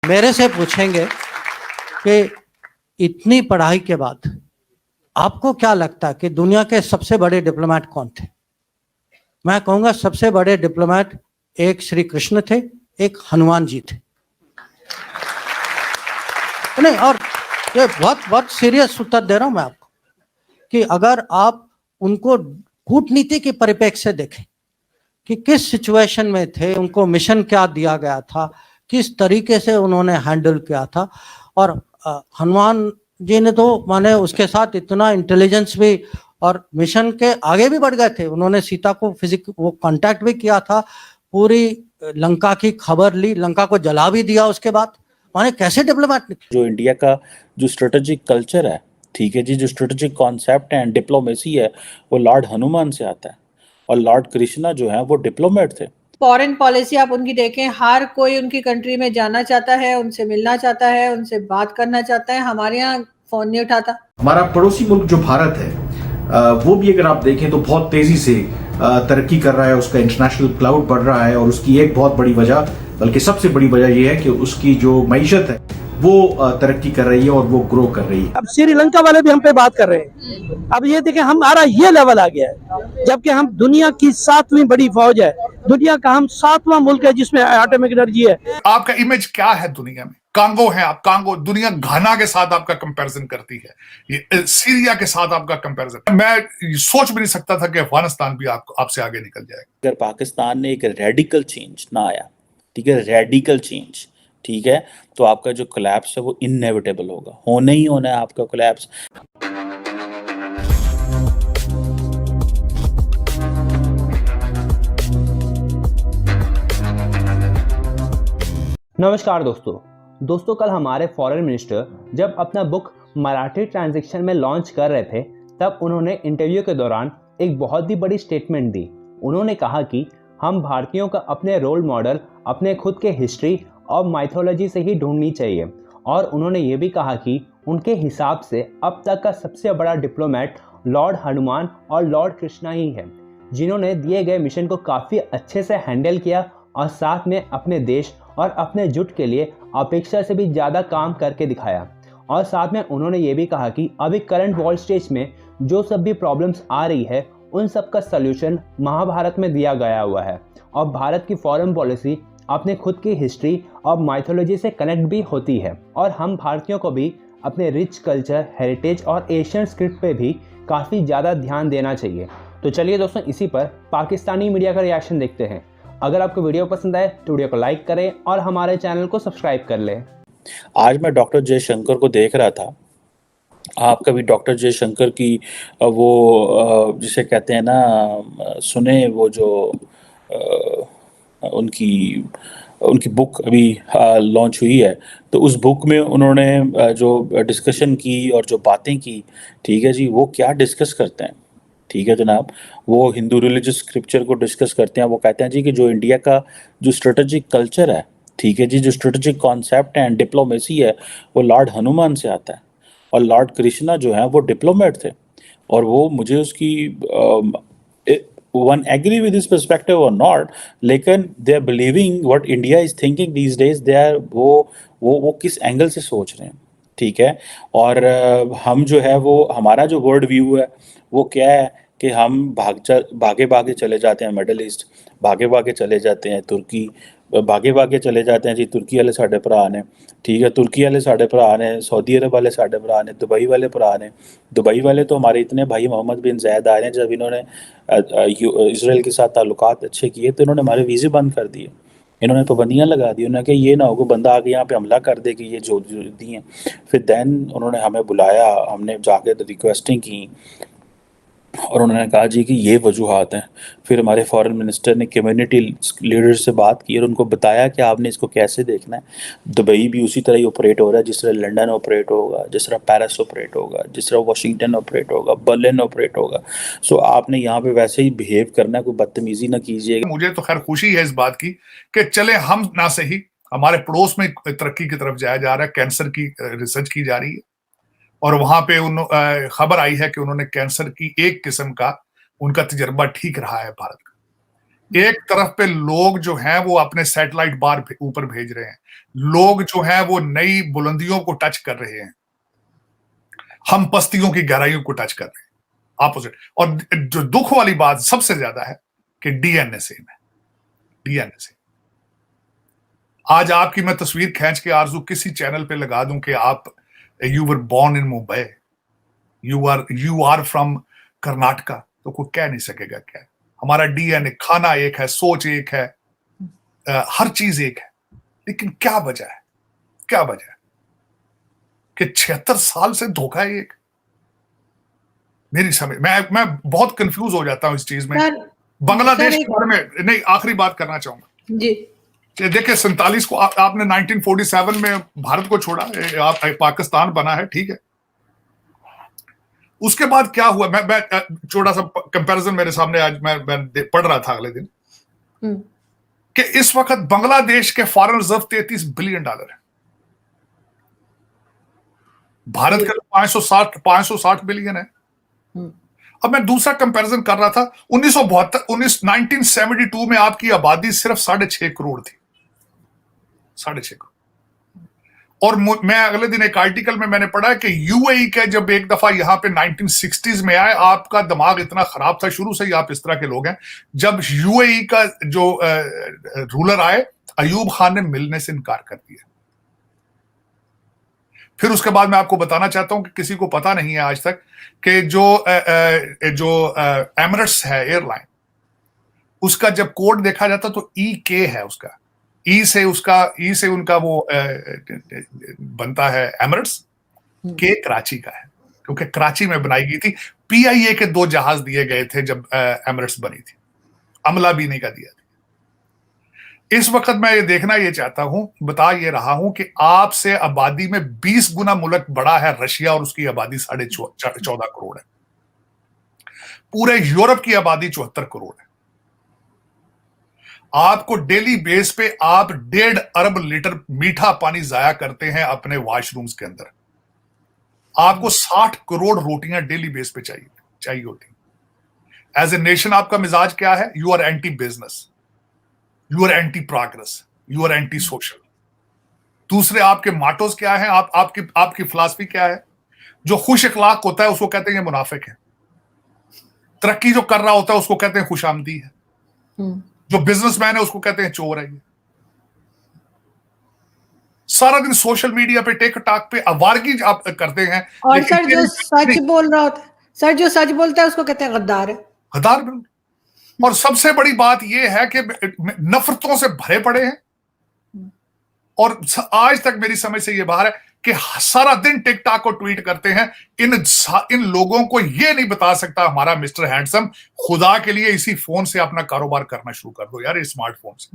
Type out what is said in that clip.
मेरे से पूछेंगे कि इतनी पढ़ाई के बाद आपको क्या लगता है कि दुनिया के सबसे बड़े डिप्लोमेट कौन थे? मैं कहूंगा सबसे बड़े डिप्लोमेट एक श्री कृष्ण थे, एक हनुमान जी थे। नहीं, और ये बहुत बहुत सीरियस उत्तर दे रहा हूं मैं आपको कि अगर आप उनको कूटनीति के परिप्रेक्ष्य से देखें कि किस सिचुएशन में थे, उनको मिशन क्या दिया गया था, किस तरीके से उन्होंने हैंडल किया था, और हनुमान जी ने तो माने उसके साथ इतना इंटेलिजेंस भी और मिशन के आगे भी बढ़ गए थे। उन्होंने सीता को वो कांटेक्ट भी किया था, पूरी लंका की खबर ली, लंका को जला भी दिया उसके बाद। माने कैसे डिप्लोमेट निकले। जो इंडिया का जो स्ट्रेटेजिक कल्चर है, ठीक है जी, जो स्ट्रेटेजिक कॉन्सेप्ट है, डिप्लोमेसी है, वो लॉर्ड हनुमान से आता है। और लॉर्ड कृष्णा जो है वो डिप्लोमेट थे। फॉरेन पॉलिसी आप उनकी देखें, हर कोई उनकी कंट्री में जाना चाहता है, उनसे मिलना चाहता है, उनसे बात करना चाहता है। हमारे यहाँ फोन नहीं उठाता। हमारा पड़ोसी मुल्क जो भारत है वो भी अगर आप देखें तो बहुत तेजी से तरक्की कर रहा है, उसका इंटरनेशनल क्लाउड बढ़ रहा है। और उसकी एक बहुत बड़ी वजह, बल्कि सबसे बड़ी वजह यह है कि उसकी जो मईशत है वो तरक्की कर रही है और वो ग्रो कर रही है। अब श्रीलंका वाले भी हम पे बात कर रहे हैं। अब ये देखें, हमारा ये लेवल आ गया है, जबकि हम दुनिया की 7वीं बड़ी फौज है, दुनिया का हम 7वां मुल्क है जिसमें एटॉमिक एनर्जी है। आपका इमेज क्या है दुनिया में? कांगो है आप, कांगो दुनिया घाना के साथ आपका कंपैरिजन करती है, ये सीरिया के साथ आपका कंपैरिजन। मैं सोच भी नहीं सकता था कि अफगानिस्तान भी आपसे आगे निकल जाएगा। अगर पाकिस्तान ने एक रेडिकल चेंज ना आया, ठीक है, रेडिकल चेंज, ठीक है, तो आपका जो कोलैप्स है वो इनएविटेबल होगा, होना ही होना है आपका कोलैप्स। नमस्कार दोस्तों, कल हमारे फॉरेन मिनिस्टर जब अपना बुक मराठी ट्रांजैक्शन में लॉन्च कर रहे थे, तब उन्होंने इंटरव्यू के दौरान एक बहुत ही बड़ी स्टेटमेंट दी। उन्होंने कहा कि हम भारतीयों का अपने रोल मॉडल अपने खुद के हिस्ट्री और माइथोलॉजी से ही ढूंढनी चाहिए। और उन्होंने ये भी कहा कि उनके हिसाब से अब तक का सबसे बड़ा डिप्लोमेट लॉर्ड हनुमान और लॉर्ड कृष्णा ही है, जिन्होंने दिए गए मिशन को काफ़ी अच्छे से हैंडल किया और साथ में अपने देश और अपने जुट के लिए अपेक्षा से भी ज़्यादा काम करके दिखाया। और साथ में उन्होंने ये भी कहा कि अभी करंट वर्ल्ड स्टेज में जो सब भी प्रॉब्लम्स आ रही है, उन सब का सल्यूशन महाभारत में दिया गया हुआ है। और भारत की फॉरेन पॉलिसी अपने खुद की हिस्ट्री और माइथोलॉजी से कनेक्ट भी होती है। और हम भारतीयों को भी अपने रिच कल्चर, हेरिटेज और एशियन स्क्रिप्ट पे भी काफ़ी ज़्यादा ध्यान देना चाहिए। तो चलिए दोस्तों, इसी पर पाकिस्तानी मीडिया का रिएक्शन देखते हैं। अगर आपको वीडियो पसंद आए तो वीडियो को लाइक करें और हमारे चैनल को सब्सक्राइब कर लें। आज मैं डॉक्टर जयशंकर को देख रहा था। आप कभी डॉक्टर जयशंकर की वो जिसे कहते हैं ना, सुने वो जो उनकी बुक अभी लॉन्च हुई है, तो उस बुक में उन्होंने जो डिस्कशन की और जो बातें की, ठीक है जी, वो क्या डिस्कस करते हैं, ठीक है जनाब, वो हिंदू रिलीजियस स्क्रिप्चर को डिस्कस करते हैं। वो कहते हैं जी कि जो इंडिया का जो स्ट्रेटेजिक कल्चर है, ठीक है जी, जो स्ट्रेटेजिक कॉन्सेप्ट है, डिप्लोमेसी है, वो लॉर्ड हनुमान से आता है। और लॉर्ड कृष्णा जो है वो डिप्लोमेट थे। और वो मुझे उसकी one agree with this perspective और नॉट, लेकिन they are believing what India is thinking these days. They are वो किस एंगल से सोच रहे हैं, ठीक है। और हम जो है वो हमारा जो वर्ल्ड व्यू है वो क्या है कि हम भागे भागे चले जाते हैं मिडल ईस्ट, भागे भागे चले जाते हैं तुर्की, भागे भागे चले जाते हैं जी तुर्की वाले साढ़े भरा ने, ठीक है, तुर्की वाले साढ़े भरा ने, सऊदी अरब वाले साढ़े भरा ने, दुबई वाले भरा ने। दुबई वाले तो हमारे इतने भाई मोहम्मद बिन ज़ायद आए हैं, जब इन्होंने इसराइल के साथ ताल्लुकात अच्छे किए तो इन्होंने हमारे वीज़े बंद कर दिए, इन्होंने पाबंदियाँ लगा दी। उन्होंने कहा ये ना हो कि बंदा आके यहाँ पे हमला कर दे कि ये जो दी हैं। फिर दैन उन्होंने हमें बुलाया, हमने जाके रिक्वेस्टिंग की और उन्होंने कहा जी कि ये वजूहात हैं। फिर हमारे फॉरेन मिनिस्टर ने कम्युनिटी लीडर से बात की और उनको बताया कि आपने इसको कैसे देखना है। दुबई भी उसी तरह ही ऑपरेट हो रहा है जिस तरह लंदन ऑपरेट होगा, जिस तरह पेरिस ऑपरेट होगा, जिस तरह वाशिंगटन ऑपरेट होगा, बर्लिन ऑपरेट होगा। सो आपने यहाँ पे वैसे ही बिहेव करना है, कोई बदतमीजी ना कीजिएगा। मुझे तो खैर खुशी है इस बात की कि चले हम ना सही, हमारे पड़ोस में तरक्की की तरफ जाया जा रहा है, कैंसर की रिसर्च की जा रही है। और वहां पे खबर आई है कि उन्होंने कैंसर की एक किस्म का उनका तजर्बा ठीक रहा है भारत का। एक तरफ पे लोग जो हैं वो अपने सैटेलाइट बार ऊपर भेज रहे हैं, लोग जो हैं वो नई बुलंदियों को टच कर रहे हैं, हम पस्तियों की गहराइयों को टच कर रहे हैं ऑपोजिट। और जो दुख वाली बात सबसे ज्यादा है कि डीएनए सेम है, डीएनए सेम। आज आपकी मैं तस्वीर खींच के आरजू किसी चैनल पे लगा दूं कि आप you were born in Mumbai, you are from Karnataka, तो कोई कह नहीं सकेगा क्या। हमारा डीएनए, खाना एक है, सोच एक है, हर चीज एक है, लेकिन क्या वजह है, क्या वजह है कि 76 साल से धोखा है एक। मेरी समझ, मैं बहुत कंफ्यूज हो जाता हूं इस चीज में। बांग्लादेश के बारे में नहीं, आखिरी बात करना चाहूंगा जी। देखिए 47 को आपने 1947 में भारत को छोड़ा, आप पाकिस्तान बना है, ठीक है। उसके बाद क्या हुआ, मैं छोटा सा कंपैरिजन मेरे सामने आज मैं पढ़ रहा था अगले दिन कि इस वक्त बांग्लादेश के फॉरेन रिजर्व $33 बिलियन है, भारत के 560 बिलियन है। अब मैं दूसरा कंपैरिजन कर रहा था, 1972 में आपकी आबादी सिर्फ 6.5 करोड़ थी, 6.5 करोड़। और मैं अगले दिन एक आर्टिकल में मैंने पढ़ा कि यूएई का जब एक दफा यहां पे 1960s में आए, आपका दिमाग इतना खराब था, शुरू से ही आप इस तरह के लोग हैं। जब यूएई का जो रूलर आए, अयूब खान ने मिलने से इनकार कर दिया। फिर उसके बाद मैं आपको बताना चाहता हूं कि किसी को पता नहीं है आज तक कि जो एमिरेट्स है एयरलाइन, उसका जब कोड देखा जाता तो EK है उसका, ई से उनका वो बनता है एमिरेट्स, के कराची का है, क्योंकि कराची में बनाई गई थी। PIA के 2 जहाज दिए गए थे जब एमिरेट्स बनी थी, अमला बीनी का दिया था। इस वक्त मैं ये देखना ये चाहता हूं, बता ये रहा हूं कि आपसे आबादी में 20 गुना मुल्क बड़ा है रशिया, और उसकी आबादी 14.5 करोड़ है। पूरे यूरोप की आबादी 74 करोड़ है। आपको डेली बेस पे आप 1.5 अरब लीटर मीठा पानी जाया करते हैं अपने वॉशरूम्स के अंदर। आपको 60 करोड़ रोटियां डेली बेस पे चाहिए होती। एज ए नेशन आपका मिजाज क्या है? You are anti business, you are anti progress, you are anti social. दूसरे आपके माटोज क्या है? आपकी फिलॉसफी क्या है? जो खुश इखलाक होता है उसको कहते हैं ये मुनाफिक है, तरक्की जो कर रहा होता है उसको कहते हैं खुशामदी है, जो बिजनेसमैन है उसको कहते हैं चोर है। ये सारा दिन सोशल मीडिया पे टेक टाक पे आवारगी आप करते हैं। और सर जो सच बोल रहा होता है, सर जो सच बोलता है उसको कहते हैं गद्दार है, गद्दार। बिल्कुल। और सबसे बड़ी बात यह है कि नफरतों से भरे पड़े हैं, और आज तक मेरी समझ से यह बाहर है कि सारा दिन टिकटॉक को ट्वीट करते हैं। इन लोगों को यह नहीं बता सकता हमारा मिस्टर हैंडसम, खुदा के लिए इसी फोन से अपना कारोबार करना शुरू कर दो यार, इस स्मार्टफोन से।